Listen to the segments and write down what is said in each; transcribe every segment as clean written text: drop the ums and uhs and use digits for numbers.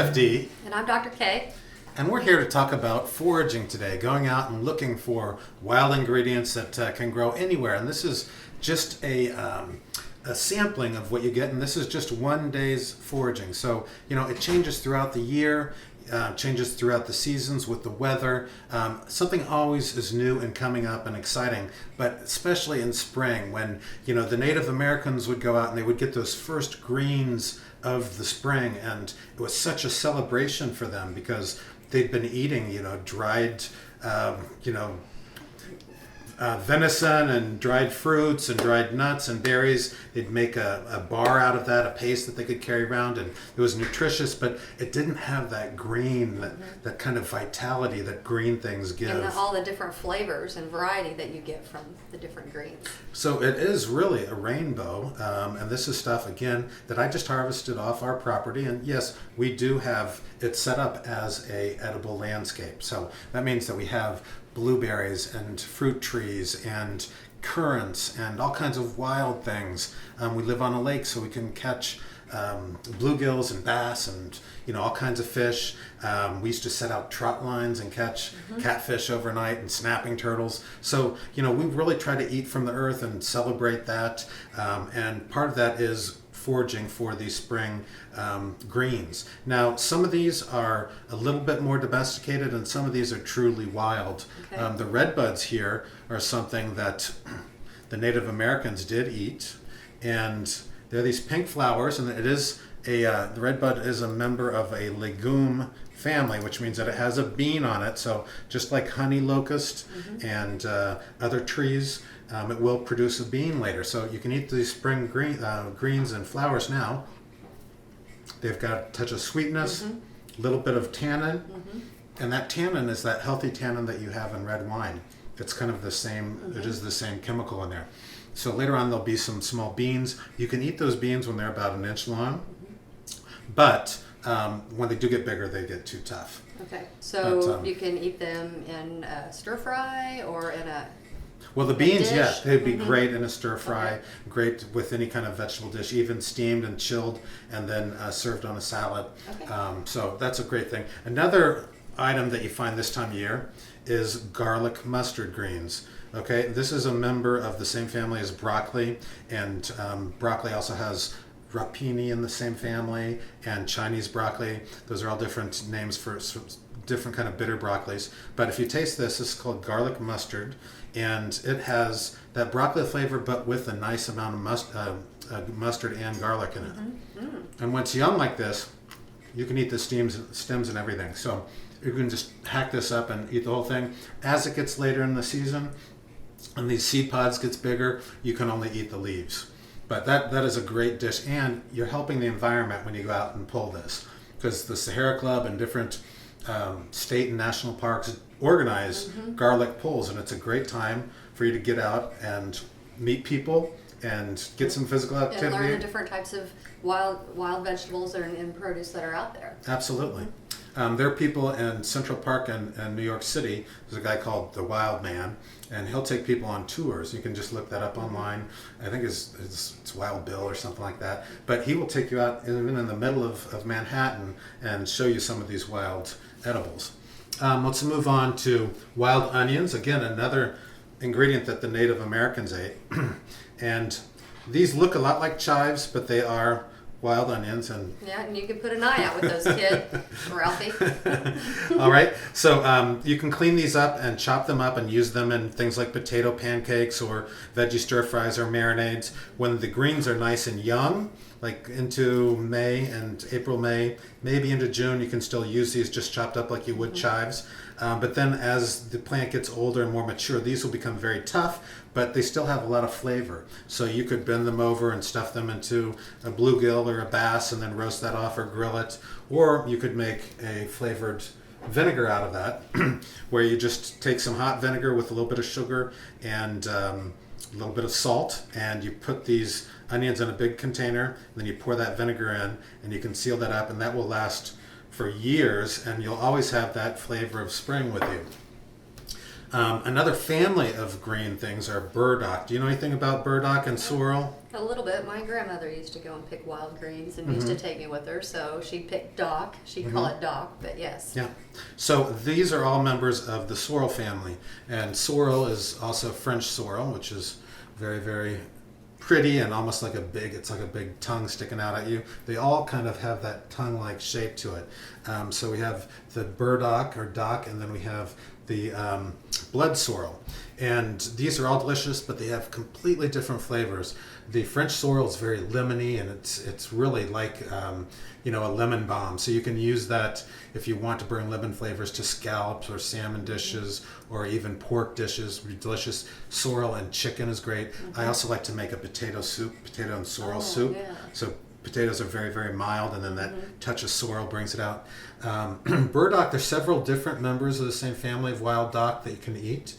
Chef D. And I'm Dr. K. And we're here to talk about foraging today, going out and looking for wild ingredients that can grow anywhere. And this is just a sampling of what you get, and this is just one day's foraging. So, it changes throughout the year, changes throughout the seasons with the weather. Something always is new and coming up and exciting, but especially in spring when, the Native Americans would go out and they would get those first greens of the spring, and it was such a celebration for them because they'd been eating, dried, venison and dried fruits and dried nuts and berries. They'd make a bar out of that, a paste that they could carry around, and it was nutritious, but it didn't have that green, that kind of vitality that green things give. And all the different flavors and variety that you get from the different greens. So it is really a rainbow, and this is stuff, again, that I just harvested off our property, and yes, we do have it set up as a edible landscape. So that means that we have blueberries and fruit trees and currants and all kinds of wild things. We live on a lake, so we can catch bluegills and bass and all kinds of fish. We used to set out trot lines and catch catfish overnight and snapping turtles. So we really try to eat from the earth and celebrate that. And part of that is foraging for these spring greens. Now, some of these are a little bit more domesticated and some of these are truly wild. Okay. The red buds here are something that the Native Americans did eat, and they're these pink flowers, and it is the red bud is a member of a legume family, which means that it has a bean on it. So just like honey locust and other trees, it will produce a bean later. So you can eat these spring greens and flowers now. They've got a touch of sweetness, a little bit of tannin, and that tannin is that healthy tannin that you have in red wine. It's kind of the same, it is the same chemical in there. So later on there'll be some small beans. You can eat those beans when they're about an inch long, but when they do get bigger, they get too tough. Okay, so you can eat them in a stir fry or in a Well, the beans, dish? yeah, they'd be great in a stir fry, great with any kind of vegetable dish, even steamed and chilled and then served on a salad. Okay. So that's a great thing. Another item that you find this time of year is garlic mustard greens. Okay, this is a member of the same family as broccoli, and broccoli also has rapini in the same family, and Chinese broccoli. Those are all different names for different kind of bitter broccolis. But if you taste this is called garlic mustard, and it has that broccoli flavor, but with a nice amount of mustard and garlic in it. And when it's young like this, you can eat the stems and everything. So you can just hack this up and eat the whole thing. As it gets later in the season, and these seed pods gets bigger, you can only eat the leaves. But that is a great dish, and you're helping the environment when you go out and pull this, because the Sahara Club and different state and national parks organize garlic pulls, and it's a great time for you to get out and meet people and get some physical activity. And learn the different types of wild vegetables and produce that are out there. Absolutely. There are people in Central Park in New York City. There's a guy called the Wild Man, and he'll take people on tours. You can just look that up online. I think it's Wild Bill or something like that. But he will take you out even in the middle of Manhattan and show you some of these wild edibles. Let's move on to wild onions. Again, another ingredient that the Native Americans ate. And these look a lot like chives, but they are wild onions. And you can put an eye out with those, kid, Ralphie. All right, so you can clean these up and chop them up and use them in things like potato pancakes or veggie stir fries or marinades. When the greens are nice and young, like into May and April, May, maybe into June, you can still use these just chopped up like you would chives. But then as the plant gets older and more mature, these will become very tough, but they still have a lot of flavor. So you could bend them over and stuff them into a bluegill or a bass and then roast that off or grill it. Or you could make a flavored vinegar out of that, where you just take some hot vinegar with a little bit of sugar and a little bit of salt, and you put these onions in a big container, and then you pour that vinegar in, and you can seal that up, and that will last for years, and you'll always have that flavor of spring with you. Another family of green things are burdock. Do you know anything about burdock and sorrel? A little bit. My grandmother used to go and pick wild greens and used to take me with her. So she'd pick dock. She'd call it dock, but yes. Yeah. So these are all members of the sorrel family. And sorrel is also French sorrel, which is very, very pretty and almost like it's like a big tongue sticking out at you. They all kind of have that tongue-like shape to it. So we have the burdock or dock, and then we have the blood sorrel. And these are all delicious, but they have completely different flavors. The French sorrel is very lemony, and it's really like a lemon balm. So you can use that if you want to bring lemon flavors to scallops or salmon dishes or even pork dishes. Delicious. Sorrel and chicken is great. I also like to make a potato and sorrel soup. Yeah. So potatoes are very, very mild, and then that touch of sorrel brings it out. Burdock, there's several different members of the same family of wild dock that you can eat.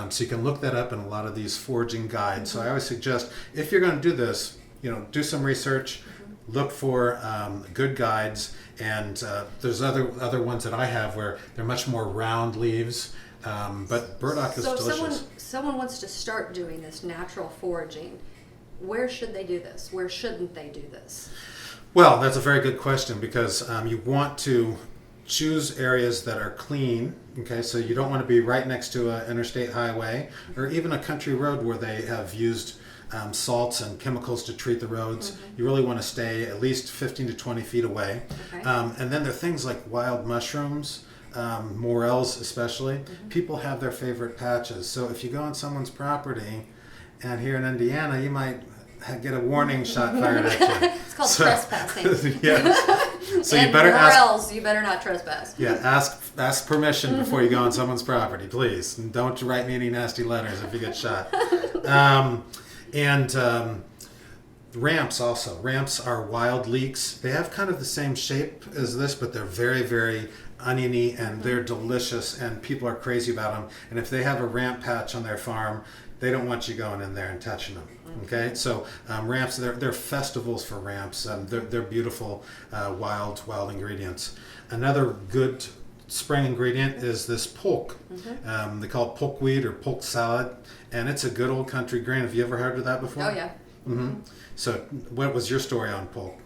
So you can look that up in a lot of these foraging guides. So I always suggest, if you're going to do this, do some research, look for good guides, and there's other ones that I have where they're much more round leaves, but burdock is delicious. So someone wants to start doing this natural foraging. Where should they do this? Where shouldn't they do this? Well, that's a very good question, because you want to choose areas that are clean. Okay, so you don't want to be right next to an interstate highway or even a country road where they have used salts and chemicals to treat the roads. You really want to stay at least 15 to 20 feet away. Okay. And then there are things like wild mushrooms, morels especially. People have their favorite patches. So if you go on someone's property, and here in Indiana, you might get a warning shot fired at you. It's called trespassing. Yes. So and you better morels, you better not trespass. Yeah, ask permission before you go on someone's property, please. And don't write me any nasty letters if you get shot. Ramps also. Ramps are wild leeks. They have kind of the same shape as this, but they're very, very oniony, and they're delicious, and people are crazy about them. And if they have a ramp patch on their farm, they don't want you going in there and touching them. Okay, so ramps, they're festivals for ramps. They're beautiful wild ingredients. Another good spring ingredient is this polk. They call it polkweed or polk salad, and it's a good old country grain. Have you ever heard of that before? Oh yeah. So what was your story on polk?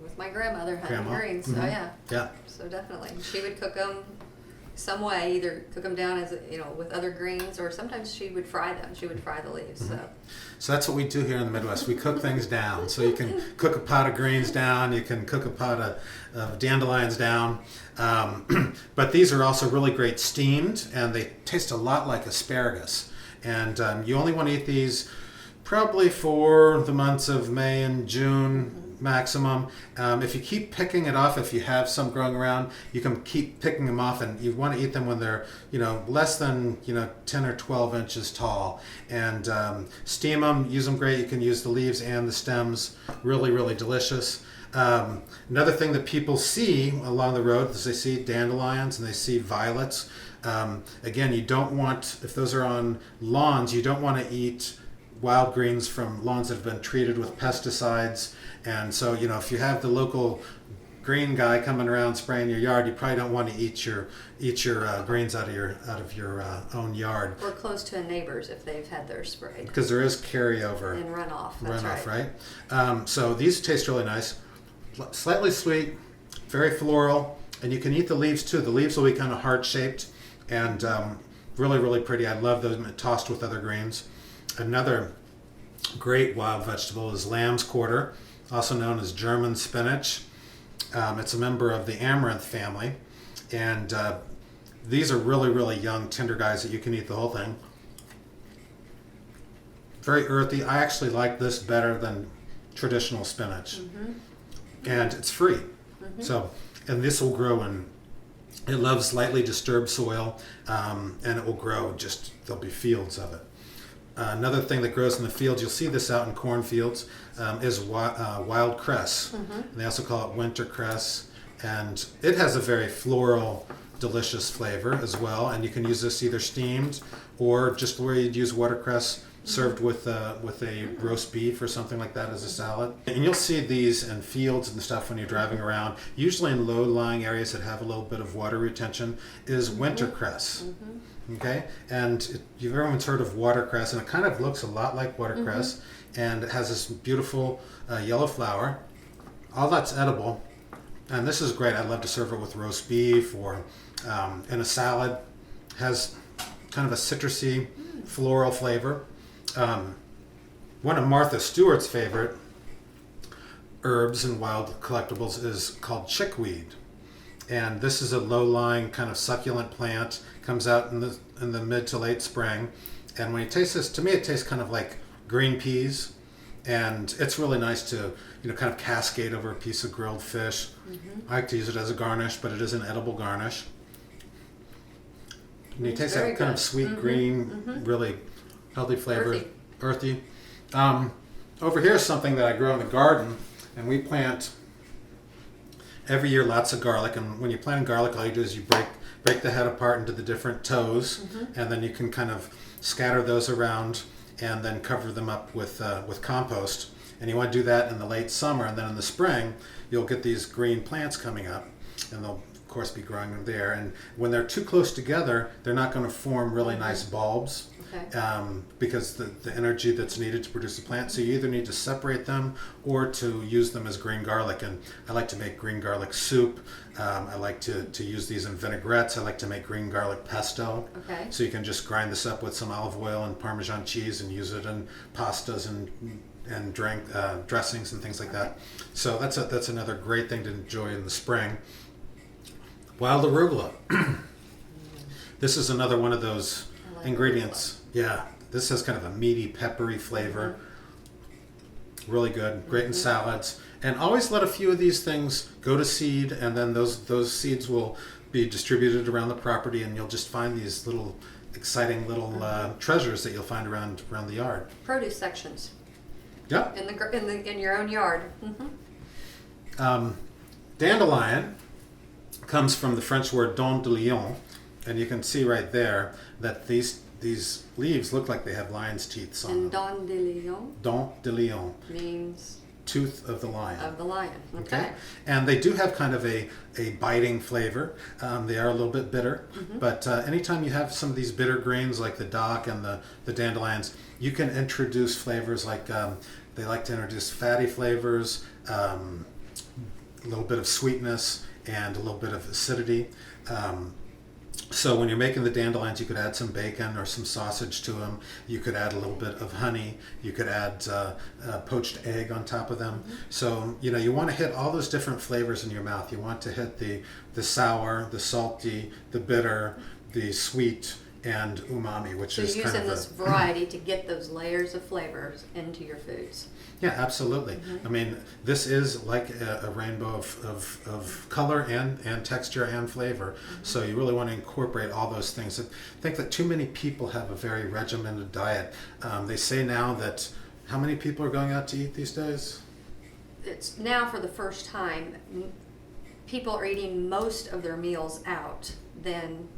With my grandmother hunting greens. Oh yeah. Yeah. So definitely, she would cook them some way, either cook them down as with other greens, or sometimes she would fry them. She would fry the leaves. So that's what we do here in the Midwest. We cook things down. So you can cook a pot of greens down. You can cook a pot of dandelions down. But these are also really great steamed, and they taste a lot like asparagus. And you only want to eat these probably for the months of May and June maximum. If you keep picking it off, if you have some growing around, you can keep picking them off, and you want to eat them when they're less than 10 or 12 inches tall, and steam them. Use them great. You can use the leaves and the stems. Really, really delicious. Another thing that people see along the road is they see dandelions and they see violets. Again, you don't want, if those are on lawns, you don't want to eat wild greens from lawns that have been treated with pesticides. And so, if you have the local green guy coming around spraying your yard, you probably don't want to eat your greens out of your own yard. Or close to a neighbor's if they've had theirs sprayed. Because there is carryover. And runoff. That's right? So these taste really nice. Slightly sweet, very floral, and you can eat the leaves too. The leaves will be kind of heart-shaped and really, really pretty. I love them tossed with other greens. Another great wild vegetable is lamb's quarter, also known as German spinach. It's a member of the amaranth family, and these are really, really young, tender guys that you can eat the whole thing. Very earthy. I actually like this better than traditional spinach, and it's free. And this will grow it loves lightly disturbed soil, and it will grow. There'll be fields of it. Another thing that grows in the fields, you'll see this out in cornfields, is wild cress. And they also call it winter cress. And it has a very floral, delicious flavor as well. And you can use this either steamed or just where you'd use watercress served with a roast beef or something like that as a salad. And you'll see these in fields and stuff when you're driving around. Usually in low-lying areas that have a little bit of water retention is wintercress. Okay, and everyone's heard of watercress, and it kind of looks a lot like watercress, and it has this beautiful yellow flower. All that's edible, and this is great. I'd love to serve it with roast beef or in a salad. Has kind of a citrusy, floral flavor. One of Martha Stewart's favorite herbs and wild collectibles is called chickweed. And this is a low-lying kind of succulent plant. Comes out in the mid to late spring. And when you taste this, to me it tastes kind of like green peas. And it's really nice to, kind of cascade over a piece of grilled fish. I like to use it as a garnish, but it is an edible garnish. And you taste that kind of sweet green, really healthy flavor, earthy. Over here is something that I grow in the garden, and we plant every year lots of garlic. And when you're planting garlic, all you do is you break the head apart into the different toes, and then you can kind of scatter those around and then cover them up with compost. And you want to do that in the late summer, and then in the spring, you'll get these green plants coming up, and they'll of course be growing them there. And when they're too close together, they're not going to form really nice bulbs. Because the energy that's needed to produce the plant. So you either need to separate them or to use them as green garlic. And I like to make green garlic soup. I like to use these in vinaigrettes. I like to make green garlic pesto. So you can just grind this up with some olive oil and Parmesan cheese and use it in pastas and dressings and things like that. So that's another great thing to enjoy in the spring. Wild arugula. This is another one of those ingredients. Yeah, this has kind of a meaty, peppery flavor. Really good. Great in salads. And always let a few of these things go to seed, and then those seeds will be distributed around the property, and you'll just find these little exciting little treasures that you'll find around the yard. Produce sections. Yeah. In your own yard. Dandelion comes from the French word don de lion, and you can see right there that these leaves look like they have lion's teeth on them. And don de lion? Don de lion Means? Tooth of the lion. Of the lion. Okay. And they do have kind of a biting flavor. They are a little bit bitter, but anytime you have some of these bitter greens like the dock and the dandelions, you can introduce flavors like they like to introduce fatty flavors, a little bit of sweetness, and a little bit of acidity. So when you're making the dandelions, you could add some bacon or some sausage to them. You could add a little bit of honey. You could add poached egg on top of them. So you want to hit all those different flavors in your mouth. You want to hit the sour, the salty, the bitter, the sweet, and umami, which is kind of using this variety to get those layers of flavors into your foods. Yeah, absolutely. I mean, this is like a rainbow of color and texture and flavor. So you really want to incorporate all those things. I think that too many people have a very regimented diet. They say now that how many people are going out to eat these days? It's now for the first time, people are eating most of their meals out than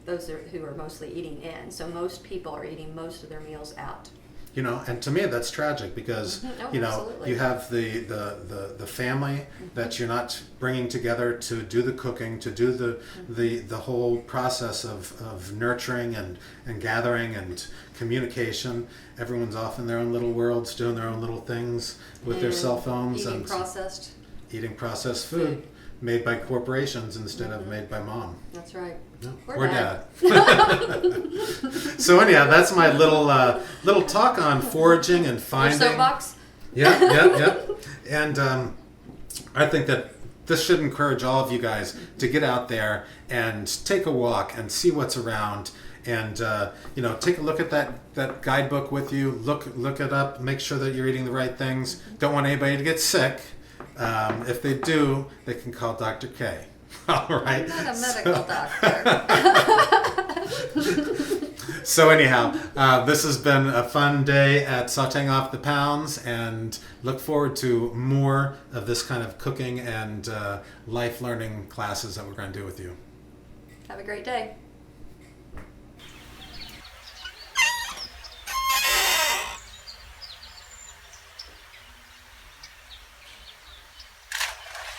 those who are mostly eating in. So most people are eating most of their meals out. And to me that's tragic because absolutely. you have the family that you're not bringing together to do the cooking, to do the whole process of nurturing and gathering and communication. Everyone's off in their own little worlds, doing their own little things with their cell phones eating eating processed food made by corporations instead of made by mom. That's right. No. Or dad. So anyhow, that's my little talk on foraging and finding. Your soapbox? Yeah. And I think that this should encourage all of you guys to get out there and take a walk and see what's around. And take a look at that guidebook with you. Look it up. Make sure that you're eating the right things. Don't want anybody to get sick. If they do, they can call Dr. K. All right. I'm not a medical doctor. So anyhow, this has been a fun day at Sautéing Off the Pounds, and look forward to more of this kind of cooking and life learning classes that we're going to do with you. Have a great day.